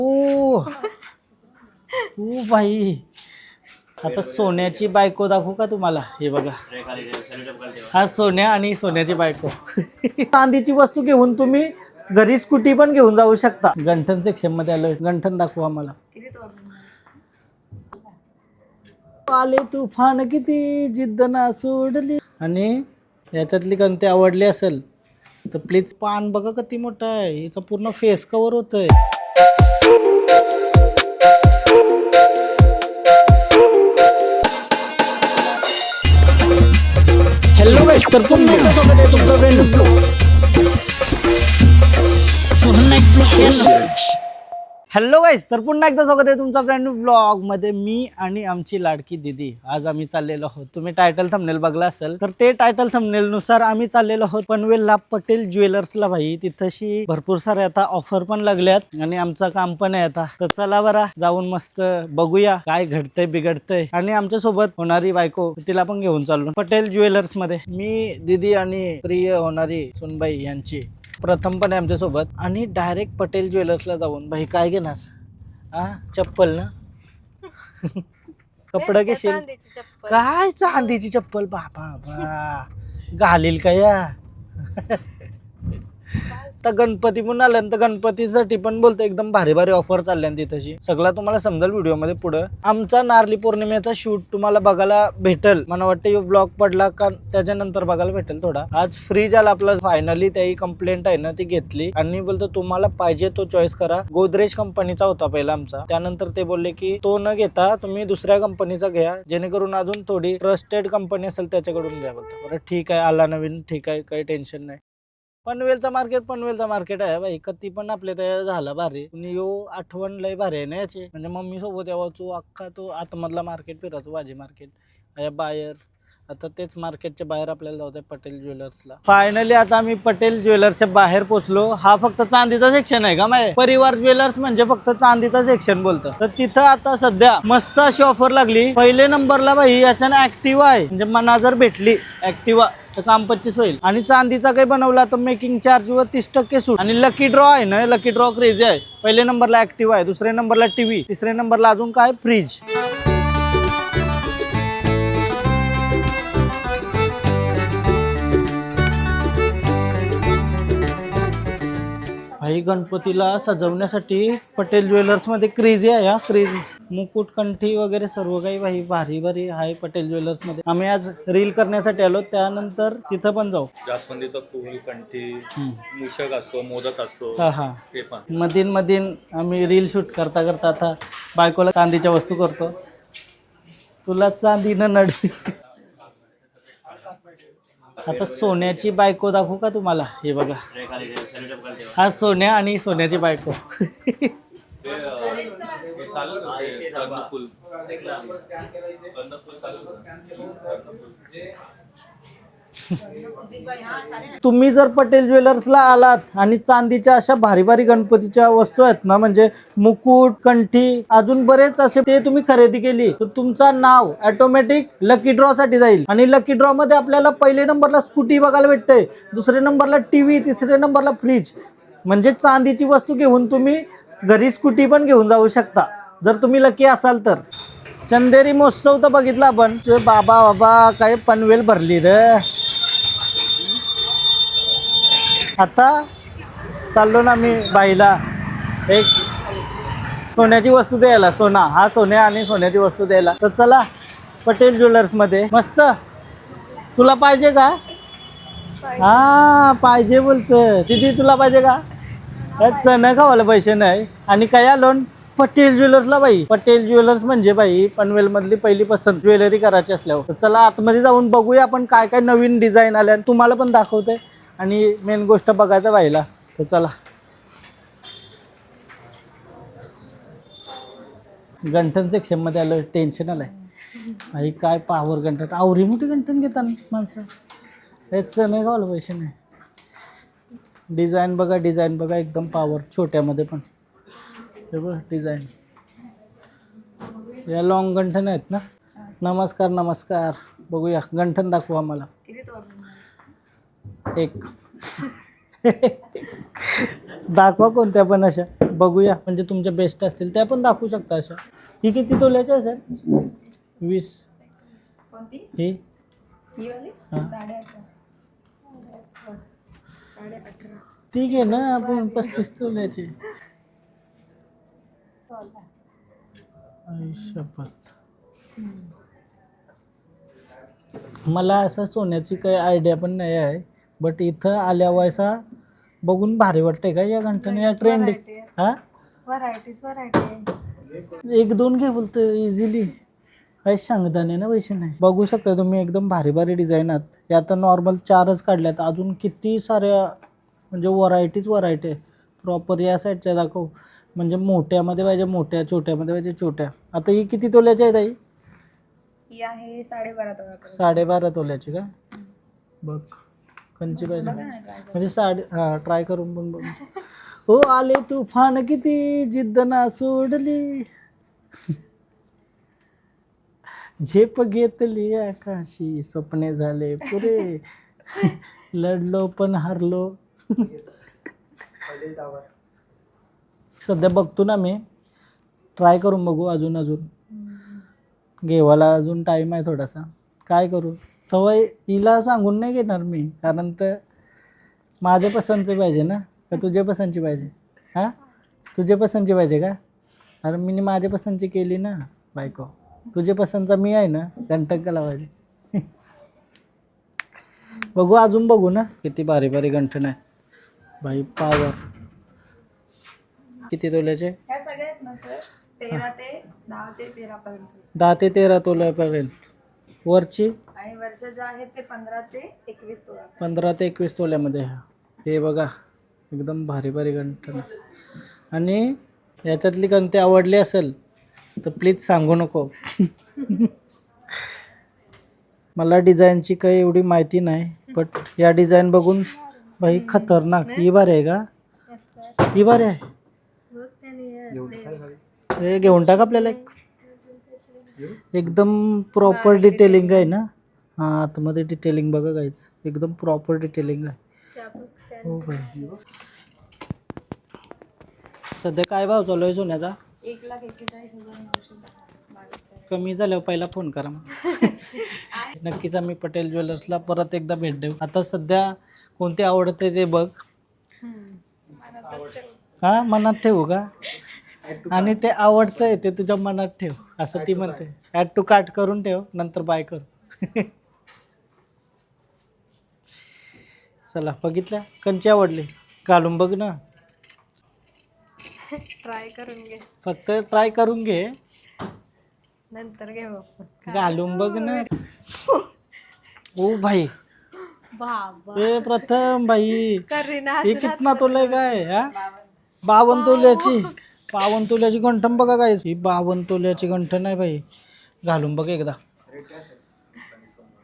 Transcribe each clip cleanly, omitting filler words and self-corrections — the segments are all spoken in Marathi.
ओ ओ बाई, आता सोन्याची बायको दाखवू का तुम्हाला? हे बघा, हा सोन्या आणि सोन्याची बायको. चांदीची वस्तू घेऊन तुम्ही घरी स्कूटी पण घेऊन जाऊ शकता. गंठन सेक्शन मध्ये आलोय. गंठन दाखवू आम्हाला. आले तुफान किती जिद्द ना सोडली. आणि याच्यातली कोणती आवडली असेल तर प्लीज. पान बघा किती मोठा आहे. हिचा पूर्ण फेस कव्हर होतोय. हॅलो गाइस, तर पुन्हा एकदा स्वागत आहे तुमचं ब्रँड हॅलो गाइस, तर पुन्हा एकदा स्वागत आहे तुमचा ब्रँड न्यू ब्लॉग मध्ये. मी आणि आमची लाडकी दीदी आज आम्ही चाललेलो आहोत. तुम्ही टायटल थंबनेल बघला असेल तर ते टायटल थंबनेल नुसार आम्ही चाललेलो आहोत पनवेलला पटेल ज्वेलर्सला. भाई तिथशी भरपूर सारे आता ऑफर पण लागल्यात आणि आमचं काम पण आहे आता. तर चला बरा जाऊन मस्त बघूया काय घडतंय बिघडतंय. आणि आमच्या सोबत होणारी बायको तिला पण घेऊन चाललो पटेल ज्वेलर्स मध्ये. मी दीदी आणि प्रिय होणारी सुनबाई यांची प्रथम पण आहे आमच्यासोबत. आणि डायरेक्ट पटेल ज्वेलर्सला जाऊन भाई काय घेणार? चप्पल ना? कपडे घेशील काय? चांदीची चप्पल बाबा घालील का या? आता गणपती पण आल्यानंतर गणपतीसाठी पण बोलतो एकदम भारी भारी ऑफर चालल्या तिथशी. सगळं तुम्हाला समजेल व्हिडिओ मध्ये पुढं. आमचा नारळी पौर्णिमेचा शूट तुम्हाला बघायला भेटेल. मला वाटतं यो ब्लॉग पडला का त्याच्यानंतर बघायला भेटेल थोडा. आज फ्रीज आला आपला फायनली. त्याही कंप्लेंट आहे ना ती घेतली आणि बोलतो तुम्हाला पाहिजे तो चॉईस करा. गोदरेज कंपनीचा होता पहिला आमचा. त्यानंतर ते बोलले की तो न घेता तुम्ही दुसऱ्या कंपनीचा घ्या जेणेकरून अजून थोडी ट्रस्टेड कंपनी असेल त्याच्याकडून घ्या. बोलतो बरं ठीक आहे, आला नवीन ठीक आहे, काही टेन्शन नाही. पनवेलचा मार्केट आहे भाई. कधी पण आपल्या त्या झाला भारी. यो आठवण लय भारी आहे ना याची. म्हणजे मम्मी सोबत यावाचो अख्खा तो आतमधला मार्केट फिरायचो. भाजी मार्केट बाहेर. आता तेच मार्केटच्या बाहेर आपल्याला जायचं पटेल ज्वेलर्सला. फायनली आता आम्ही पटेल ज्वेलर्सच्या बाहेर पोहोचलो. हा फक्त चांदीचा सेक्शन आहे का माय? परिवार ज्वेलर्स म्हणजे फक्त चांदीचा सेक्शन बोलतं. तर तिथं आता सध्या मस्त अशी ऑफर लागली. पहिले नंबरला भाई याच्यानं ऍक्टिवा आहे. म्हणजे मना जर भेटली ऍक्टिवा तर काम 25 होईल. आणि चांदीचा काही बनवला तर मेकिंग चार्ज वर 30% सूट. आणि लकी ड्रॉ आहे ना, लकी ड्रॉ क्रेझी आहे. पहिल्या नंबरला ऍक्टिवा आहे, दुसऱ्या नंबरला टीव्ही, तिसऱ्या नंबरला अजून काय फ्रीज. भाई गणपतीला सजवण्यासाठी पटेल ज्वेलर्स मध्ये क्रेझी आहे. हा क्रेझी मुकुट कंठी वगैरे सर्व काही भाई भारी भारी आहे पटेल ज्वेलर्स मध्ये. आम्ही आज रील करण्यासाठी आलो. त्यानंतर तिथं पण जाऊ. जास्वंदीचा फूल, कंठी, मूषक असतो, मोदक असतो. हा ते पण मधीन आम्ही रील शूट करता करता आता बायकोला चांदीच्या वस्तू करतो. तुला चांदीनं नडी. आता सोन्याची बायको दाखवू का तुम्हाला? हे बघा, हा सोन्या आणि सोन्याची बायको. तुम्ही जर पटेल ज्वेलर्सला आलात आणि चांदीच्या अशा भारी भारी गणपतीच्या वस्तू आहेत ना, म्हणजे मुकुट, कंठी, अजून बरेच असे ते तुम्ही खरेदी केली तर तुमचं नाव ऑटोमॅटिक लकी ड्रॉ साठी जाईल. आणि लकी ड्रॉ मध्ये आपल्याला पहिल्या नंबरला स्कूटी बघायला भेटते, दुसऱ्या नंबरला टीव्ही, तिसऱ्या नंबरला फ्रीज. म्हणजे चांदीची वस्तू घेऊन तुम्ही घरी स्कूटी पण घेऊन जाऊ शकता जर तुम्ही लकी असाल तर. चंदेरी महोत्सव तर बघितला आपण. बाबा काय पनवेल भरली रे. आता चाललो ना मी बाईला एक सोन्याची वस्तू द्यायला. हा सोन्या आणि सोन्याची वस्तू द्यायला. तर चला पटेल ज्वेलर्स मध्ये. मस्त तुला पाहिजे का? हा पाहिजे बोलतोय. दीदी तुला पाहिजे का? चणा खावायला पैसे नाही आणि काय आलो पटेल ज्वेलर्सला. बाई पटेल ज्वेलर्स म्हणजे बाई पनवेल मधली पहिली पसंत ज्वेलरी करायची असल्यावर. तर चला आतमध्ये जाऊन बघूया आपण काय काय नवीन डिझाईन आल्या. तुम्हाला पण दाखवते आणि मेन गोष्ट बघायचं बाईला. तर चला गंठन सेक्शन मध्ये आलं. टेन्शन आलंय भाई. काय पावर गंठन, आवरी मोठी गंठन घेतात माणसं. हेच नाही गावलं पैसे नाही. डिझाईन बघा एकदम पावर. छोट्यामध्ये पण हे बघ डिझाईन. या लॉंग गंठन आहेत ना. नमस्कार बघूया गंठन दाखवू आम्हाला. एक दाखवा कोणत्या पण अशा बघूया, म्हणजे तुमच्या बेस्ट असतील त्या पण दाखवू शकता अशा. ही किती तोल्याची आहे सर? 20. कोणती ही ही वाली हा. 18.5 ती घे ना आपण 35 तोल्याची. आई शपथ. मला असं सोन्याची काही आयडिया पण नाही आहे, बट इथं आल्या वयसा बघून भारी वाटतंय का या घंटाने, या ट्रेंड. हा व्हरायटी 1-2 घे बोलतो इझिली. काही सांगता नाही ना पैसे नाही. बघू शकता तुम्ही एकदम भारी भारी डिझाईन आहेत. हे आता नॉर्मल 4च काढल्यात, अजून किती साऱ्या म्हणजे व्हरायटी आहे. प्रॉपर या साईडच्या दाखव, म्हणजे मोठ्यामध्ये पाहिजे मोठ्या, छोट्यामध्ये पाहिजे छोट्या. आता ही किती तोल्याची आहे ताई? ही आहे 12.5 तोळा 12.5 तोल्याची का? बघ कंची पाहिजे बघा ना try करून. म्हणजे ट्राय करून पण बघ. हो आले तुफान किती जिद्द ना सोडली, झेप घेतली आकाशी, स्वप्ने झाले पुरे, लढलो पण हारलो. सध्या बघतो ना मी, ट्राय करून बघू अजून घेवाला अजून टाईम आहे थोडासा. काय करू, सवय हिला सांगून नाही घेणार मी, कारण तर माझ्या पसंतची पाहिजे ना, का तुझ्या पसंतची पाहिजे? हां तुझ्या पसंतची पाहिजे का? अरे मी माझ्या पसंतची केली ना बायको, तुझ्या पसंतचा मी आहे ना, कंटक का लावायचे. बघू अजून बघू ना, किती भारी भारी गंठण आहे भाई. पावर किती तोल्याचे? ह्या सगळ्या आहेत ना सर 10 ते 13 पर्यंत, 10 ते 13 तोल्यापर्यंत. वरची आणि वरच्या ज्या आहेत ते 15 ते 21 तोळा. 15 ते 21 तोल्यामध्ये. हे बघा एकदम भारी भारी गंठण. आणि याच्यातली कोणती आवडली असेल तर प्लीज सांगू नको. मला डिझाईनची काही एवढी माहिती नाही, बट या डिझाईन बघून भाई खतरनाक. ही भारी आहे का? ही भारी आहे. हे घेऊन टाक आपल्याला एक. एकदम प्रॉपर डिटेलिंग आहे ना. हां आतमध्ये डिटेलिंग बघा काहीच, एकदम प्रॉपर डिटेलिंग आहे. हो भाई. सध्या काय भाव चालू आहे सोन्याचा? 1,41,922. कमी झाल्यावर पहिला फोन करा मग. नक्कीच आम्ही पटेल ज्वेलर्सला परत एकदा भेट देऊ. आता सध्या कोणते आवडते ते बघ. हां मनात ठेवू का? आणि ते आवडतंय ते तुझ्या मनात ठेव असं ती म्हणते. ॲड टू कार्ट करून ठेव, नंतर बाय कर. चला बघितल्या कंची आवडली, घालून बघ ना. ट्राय करून घे, फक्त ट्राय करून घे, नंतर घेऊ. घालून बघ ना. ओ भाई बाबा हे प्रथम भाई, करीना हे कितना तोलाय काय? हा 52 तोल्याची. 52 तोल्याची गंठण बघा काय, ही 52 तोल्याची गंठण आहे भाई. घालून बघ एकदा,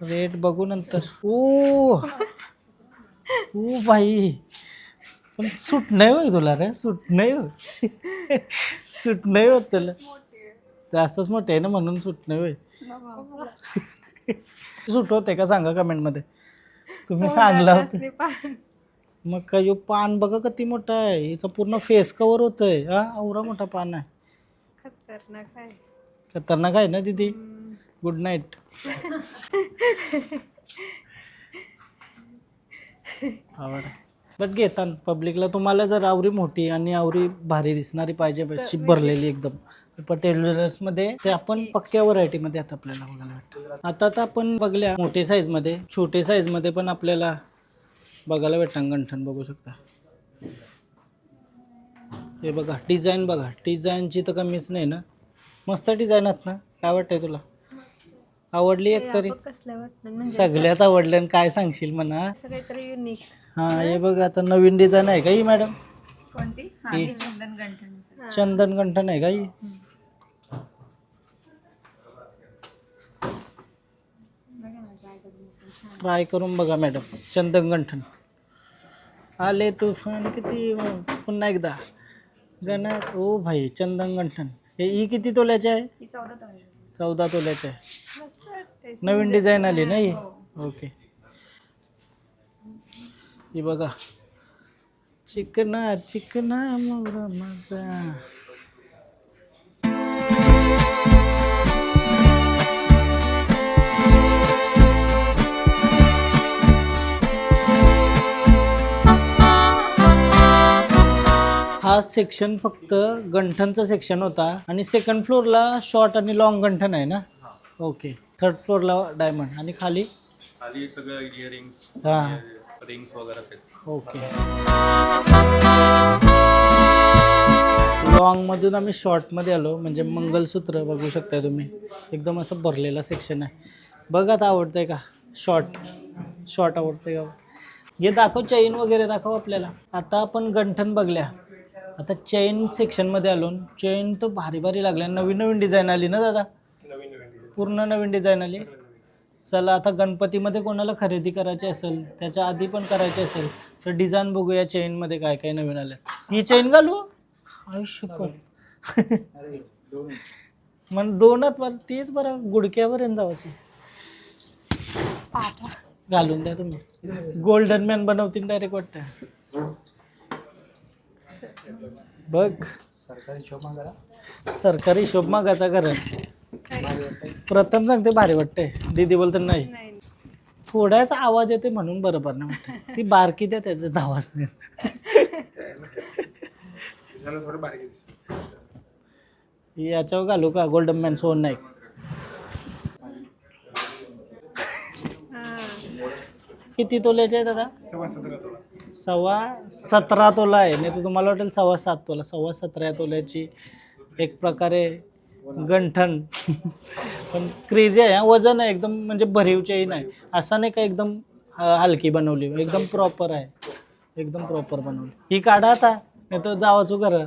रेट बघू नंतर. ओ ओ भाई पण सूट नाही होय तुला रे, सूट नाही होय. सूट नाही होत तुला, जास्तच मोठे आहे ना म्हणून सूट नाही होय. सूट होते का सांगा कमेंटमध्ये, तुम्ही सांगला होतं. मग काय ह्यो पान बघा किती मोठा आहे, हिचं पूर्ण फेस कवर होतंय. हा एवढा मोठा पान आहे. खतरनाक आहे. खतरनाक आहे ना दीदी. Good night. आवड बट घेताना पब्लिकला तुम्हाला जर आवरी मोठी आणि आवरी भारी दिसणारी पाहिजे, शिप भरलेली एकदम, पटेल ज्वेलर्समध्ये ते आपण पक्क्या व्हरायटीमध्ये आता आपल्याला बघायला भेटतं. आता तर आपण बघल्या मोठे साईजमध्ये, छोटे साईजमध्ये पण आपल्याला बघायला भेटतं. गंठण बघू शकता. हे बघा डिझाईन बघा, डिझाईनची तर कमीच नाही ना. मस्त डिझाईन आहेत ना. काय वाटतंय तुला, आवडली एक तरी? सगळ्याच आवडल्या. काय सांगशील म्हणा, काहीतरी युनिक. हां हे बघ आता नवीन डिझाईन आहे का ही मॅडम? कोणती? ही चंदन गंठन. चंदन गंठन आहे का ही? ट्राय करून बघा मॅडम. चंदन गंठन आले तुफान किती. पुन्हा एकदा गणा. ओ भाई चंदन गंठन. ही किती तोल्याची आहे? 14 तोल्याची आहे. नवीन डिझाईन आली ना ही. ओके. ही बघा चिकना चिकना मोरा माझा. हा सेक्शन फक्त गंठनचा सेक्शन होता आणि सेकंड फ्लोअरला शॉर्ट आणि लॉंग गंठन आहे ना. ओके. थर्ड फ्लोअरला डायमंड आणि खाली खाली सगळं इयरिंग्स हां रिंग्स वगैरे आहेत. ओके. लॉंग मधून आम्ही शॉर्ट मध्ये आलो म्हणजे मंगलसूत्र बघू शकताय तुम्ही एकदम असं भरलेला सेक्शन आहे. बघ आता आवडतंय का शॉर्ट आवडतंय का. हे दाखव चैन वगैरे दाखव आपल्याला. आता आपण गंठन बघल्या आता चैन सेक्शनमध्ये आलो. चैन तर भारी भारी लागल्या. नवीन नवीन डिझाईन आली ना दादा. पूर्ण नवीन डिझाईन आली. चला आता गणपतीमध्ये कोणाला खरेदी करायची असेल त्याच्या आधी पण करायची असेल तर डिझाईन बघूया चैनमध्ये काय काय नवीन आलं. ही चैन घालू आयुष्य मग दोनात बरं तेच बरं गुडक्यावर जावायची. घालून द्या तुम्ही. गोल्डन मॅन बनवतील डायरेक्ट वाटतं. बघ सरकारी हिशोब मागायचा खरं. प्रथम सांगते भारी वाटतंय. दीदी बोलते नाही थोड्याच आवाज येते म्हणून बरोबर नाही वाटत. ती बारकी द्या त्याचा आवाज नाही. याच्यावर घालू का गोल्डन मॅन सोन नाईक. किती तोल्याचे आहे दादा. 17.5 तोला आहे. नाही तर तुम्हाला वाटेल 7.25 तोला. 17.5 तोल्याची एक प्रकारे गंठन. पण क्रेझी आहे. वजन आहे एकदम म्हणजे भरीव चैन आहे. असं नाही का एकदम हलकी बनवली. एकदम प्रॉपर आहे. एकदम प्रॉपर बनवली. ही काढा आता नाही तर जावाचू करा.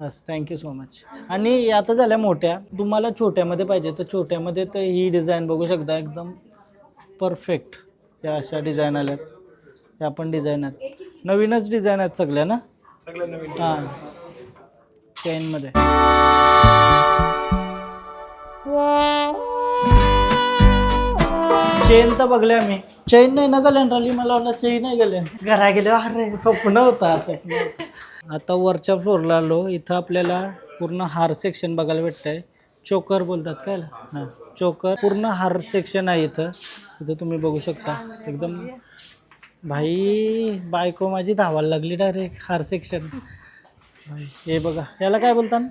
बस थँक्यू सो मच. आणि आता झाल्या मोठ्या. तुम्हाला छोट्यामध्ये पाहिजे तर छोट्यामध्ये तर ही डिझाईन बघू शकता एकदम परफेक्ट. या अशा डिझाईन आल्यात. या पण डिझाईन आहेत. नवीनच डिझाईन आहेत सगळ्या ना. हां चेनमध्ये. चेन तर बघले आम्ही. चेन नाही ना गल्यान राहिली. मला वाटलं चेन नाही गल्यान. घरा गेले अरे स्वप्न होता स्वप्न. आता वरच्या फ्लोअरला आलो. इथं आपल्याला पूर्ण हार सेक्शन बघायला भेटतंय. चोकर बोलतात काय हां चोकर. पूर्ण हार सेक्शन आहे इथं. इथं तुम्ही बघू शकता एकदम भाई बायको माझी धावायला लागली डायरेक्ट हार सेक्शन. हे बघा याला काय बोलतात.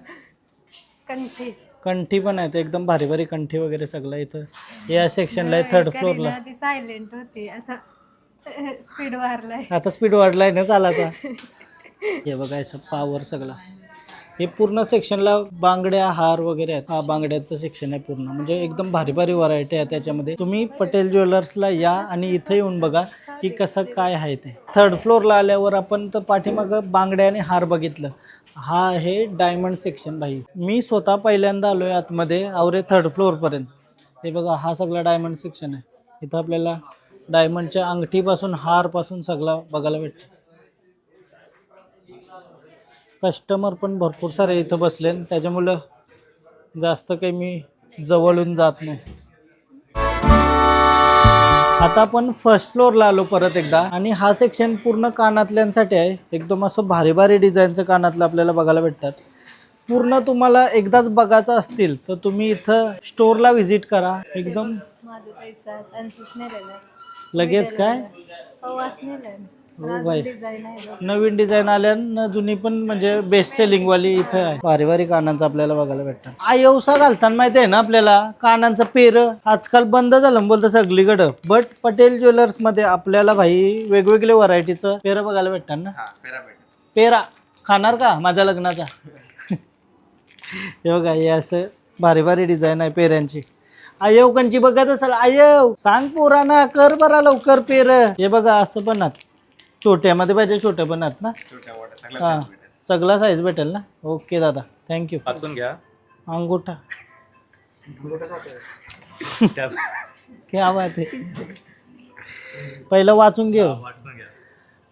कंठी. कंठी पण आहेत एकदम भारी भारी कंठी वगैरे सगळं इथं या सेक्शनला आहे. थर्ड फ्लोअरला. ती सायलेंट होती आता स्पीड वाढलाय. आता स्पीड वाढलाय ना चालायचा. हे बघा असं पावर सगळा. हे पूर्ण सेक्शनला बांगड्या हार वगैरे आहेत. हा बांगड्याचं सेक्शन आहे पूर्ण. म्हणजे एकदम भारी भारी व्हरायटी आहे त्याच्यामध्ये. तुम्ही पटेल ज्वेलर्सला या आणि इथं येऊन बघा की कसं काय आहे ते. थर्ड फ्लोअरला आल्यावर आपण तर पाठीमागं बांगड्या आणि हार बघितलं. हा आहे डायमंड सेक्शन भाई. मी स्वतः पहिल्यांदा आलोय आतमध्ये आवरे थर्ड फ्लोअरपर्यंत. हे बघा हा सगळा डायमंड सेक्शन आहे. इथं आपल्याला डायमंडच्या अंगठीपासून हारपासून सगळं बघायला भेटतं. कस्टमर पण भरपूर सारे इथं बसले त्याच्यामुळं जास्त काही मी जवळून जात नाही. आता आपण फर्स्ट फ्लोअरला आलो परत एकदा. आणि हा सेक्शन पूर्ण कानातल्यांसाठी आहे. एकदम असं भारी भारी डिझाईनचं कानातलं आपल्याला बघायला भेटतात. पूर्ण तुम्हाला एकदाच बघायचं असतील तर तुम्ही इथं स्टोअरला व्हिजिट करा. एकदम लगेच काय हो भाई नवीन डिझाईन आल्या ना. जुनी पण म्हणजे बेस्ट सेलिंग वाली इथं आहे. भारी भारी कानांचं आपल्याला बघायला भेटतं. आयवसा घालताना माहिती आहे ना आपल्याला कानांचं पेर आजकाल बंद झालं बोलतं सगळीकडं. बट पटेल ज्वेलर्स मध्ये आपल्याला भाई वेगवेगळे व्हरायटीचं पेर बघायला भेटतात ना. पेरा खाणार का माझ्या लग्नाचा. हे बघा हे असं भारी भारी डिझाईन आहे पेऱ्यांची. आयव कंची बघत असाल. आयव सांग पोरांना कर बरा लवकर पेर. हे बघा असं पण आहात. छोट्यामध्ये पाहिजे छोट्या पण आहात ना. हां सगळा साईज भेटेल ना. ओके दादा थँक्यू. हातून घ्या अंगोठा क्या बात आहे. पहिलं वाचून घे.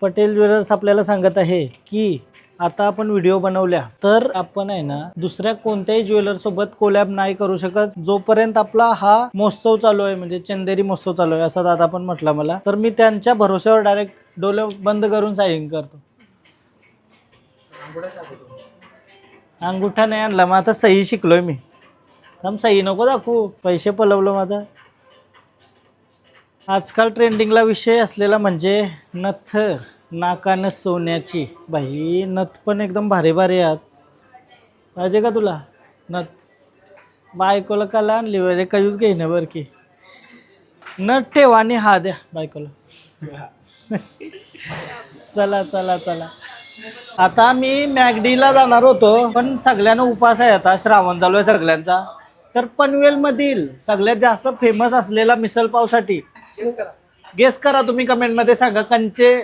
पटेल ज्वेलर्स आपल्याला सांगत आहे की आता आपण व्हिडिओ बनवल्या तर आपण आहे ना दुसऱ्या कोणत्याही ज्वेलर सोबत कोलॅब नाही करू शकत जोपर्यंत आपला हा महोत्सव चालू आहे, म्हणजे चंदेरी महोत्सव चालू आहे असा दादा पण म्हटला मला. तर मी त्यांच्या भरोश्यावर डायरेक्ट डोळे बंद करून साईन करतो. अंगुठा नाही आणला, मग आता सही शिकलोय मी. थांब, सही नको दाखवू, पैसे पलवलं माझा. आजकाल ट्रेंडिंगला विषय असलेला म्हणजे नथ, नाकानं सोन्याची. बाई नथ पण एकदम भारी भारी आहेत. पाहिजे का तुला नथ? बायकोला काला आणली पाहिजे, कयूच घेईन बरं की. नथ ठेवा आणि हा द्या बायकोला. चला चला चला. आता मी मॅगडीला जाणार होतो पण सगळ्यांना उपास आहे, आता श्रावण चालू आहे सगळ्यांचा. तर पनवेलमधील सगळ्यात जास्त फेमस असलेला मिसळ पावसाठी गेस करा तुम्ही, कमेंट मध्ये सांगा. कंचे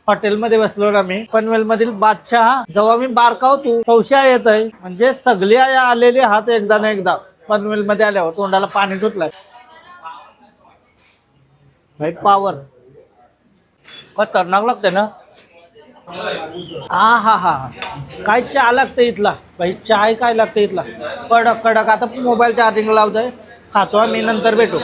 हॉटेलमध्ये बसलो ना मी, पनवेलमधील बादशाह. जेव्हा मी बारका होतो तवशा येत आहे, म्हणजे सगळे आलेले हात एकदा ना एकदा पनवेलमध्ये आल्यावर तोंडाला पाणी सुटलंय. भाई पावर खतरनाक लागते ना. हा काय चहा लागतं इथला भाई, चाय काय लागतं इथला कडक कडक. आता मोबाईल चार्जिंग लावतोय, खातो आम्ही, नंतर भेटू.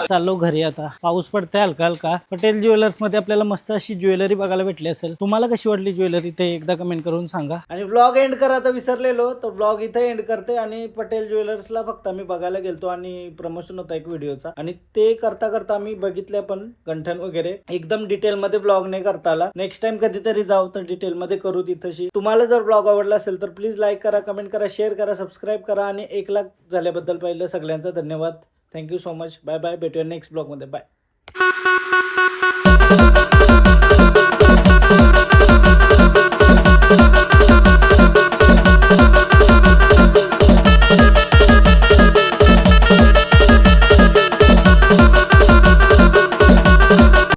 चाललो घरी आता. पाऊस पडतोय हलका हलका. पटेल ज्वेलर्स मध्ये आपल्याला मस्त अशी ज्वेलरी बघायला भेटली असेल. तुम्हाला कशी वाटली ज्वेलरी ते एकदा कमेंट करून सांगा. आणि ब्लॉग एंड करायचं विसरलेलो, तर ब्लॉग इथे एंड करते. आणि पटेल ज्वेलर्सला फक्त आम्ही बघायला गेलतो आणि प्रमोशन होता एक व्हिडिओचा, आणि ते करता करता आम्ही बघितले पण गंठन वगैरे. एकदम डिटेल मध्ये ब्लॉग नाही करता आला. नेक्स्ट टाइम कधीतरी जाऊ तर डिटेल मध्ये करू तिथशी. तुम्हाला जर ब्लॉग आवडला असेल तर प्लीज लाईक करा, कमेंट करा, शेअर करा, सबस्क्राईब करा. आणि 1 लाख झाल्याबद्दल पहिलं सगळ्यांचा धन्यवाद. Thank you so much. Bye bye. भेटूया नेक्स्ट ब्लॉगमध्ये. बाय.